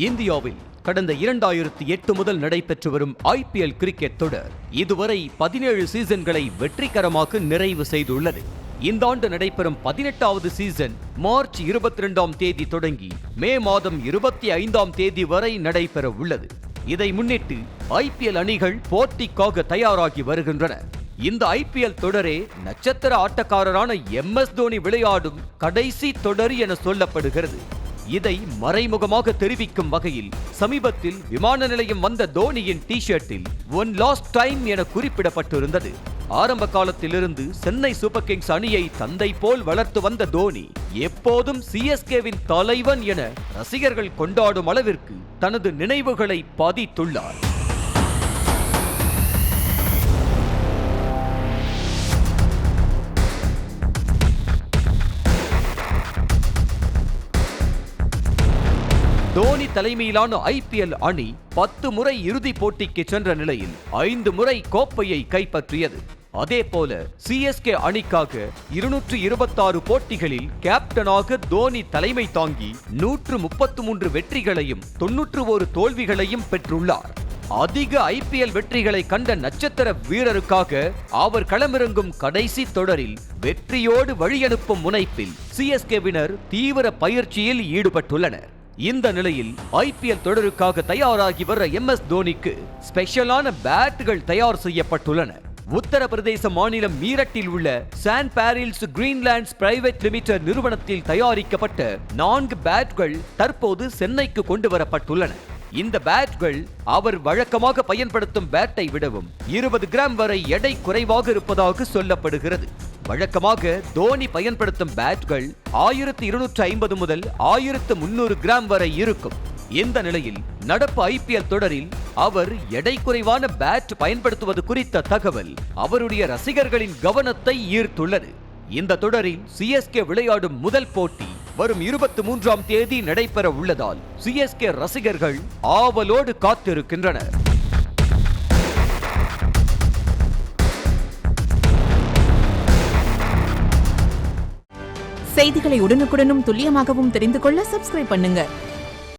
இந்தியாவில் கடந்த 2008 முதல் நடைபெற்று வரும் IPL கிரிக்கெட் தொடர் இதுவரை 17 சீசன்களை வெற்றிகரமாக நிறைவு செய்துள்ளது. இந்த ஆண்டு நடைபெறும் 18வது சீசன் மார்ச் 22ஆம் தேதி தொடங்கி மே மாதம் 25ஆம் தேதி வரை நடைபெற உள்ளது. இதை முன்னிட்டு IPL அணிகள் போட்டிக்காக தயாராகி வருகின்றன. இந்த IPL தொடரே நட்சத்திர ஆட்டக்காரரான MS தோனி விளையாடும் கடைசி தொடர் என சொல்லப்படுகிறது. இதை மறைமுகமாக தெரிவிக்கும் வகையில் சமீபத்தில் விமான நிலையம் வந்த தோனியின் டி-ஷர்ட்டில் ஒன் லாஸ்ட் டைம் என குறிப்பிடப்பட்டிருந்தது. ஆரம்ப காலத்திலிருந்து சென்னை சூப்பர் கிங்ஸ் அணியை தந்தை போல் வளர்த்து வந்த தோனி எப்போதும் CSKவின் தலைவன் என ரசிகர்கள் கொண்டாடும் அளவிற்கு தனது நினைவுகளை பதித்துள்ளார். தோனி தலைமையிலான IPL அணி 10 முறை இறுதிப் போட்டிக்கு சென்ற நிலையில் 5 முறை கோப்பையை கைப்பற்றியது. அதேபோல CSK அணிக்காக 226 போட்டிகளில் கேப்டனாக தோனி தலைமை தாங்கி 133 வெற்றிகளையும் 91 தோல்விகளையும் பெற்றுள்ளார். அதிக IPL வெற்றிகளை கண்ட நட்சத்திர வீரருக்காக அவர் களமிறங்கும் கடைசி தொடரில் வெற்றியோடு வழியனுப்பும் முனைப்பில் CSKவினர் தீவிர பயிற்சியில் ஈடுபட்டுள்ளனர். இந்த நிலையில் IPL தொடருக்காக தயாராகி வர MS தோனிக்கு ஸ்பெஷலான பேட்டுகள் தயார் செய்யப்பட்டுள்ளன. உத்தரப்பிரதேச மாநிலம் மீரட்டில் உள்ள சான் பாரில்ஸ் கிரீன்லாண்ட்ஸ் பிரைவேட் லிமிடெட் நிறுவனத்தில் தயாரிக்கப்பட்ட 4 பேட்கள் தற்போது சென்னைக்கு கொண்டு வரப்பட்டுள்ளன. இந்த பேட்கள் அவர் வழக்கமாக பயன்படுத்தும் பேட்டை விடவும் 20 கிராம் வரை எடை குறைவாக இருப்பதாக சொல்லப்படுகிறது. வழக்கமாக தோனி பயன்படுத்தும் பேட்கள் 1250 முதல் 1300 கிராம் வரை இருக்கும். இந்த நிலையில் நடப்பு IPL தொடரில் அவர் எடை குறைவான பேட் பயன்படுத்துவது குறித்த தகவல் அவருடைய ரசிகர்களின் கவனத்தை ஈர்த்துள்ளது. இந்த தொடரில் CSK விளையாடும் முதல் போட்டி வரும் 23ஆம் தேதி நடைபெற உள்ளதால் CSK ரசிகர்கள் ஆவலோடு காத்திருக்கின்றனர். செய்திகளை உடனுக்குடனும் துல்லியமாகவும் தெரிந்து கொள்ள சப்ஸ்கிரைப் பண்ணுங்க.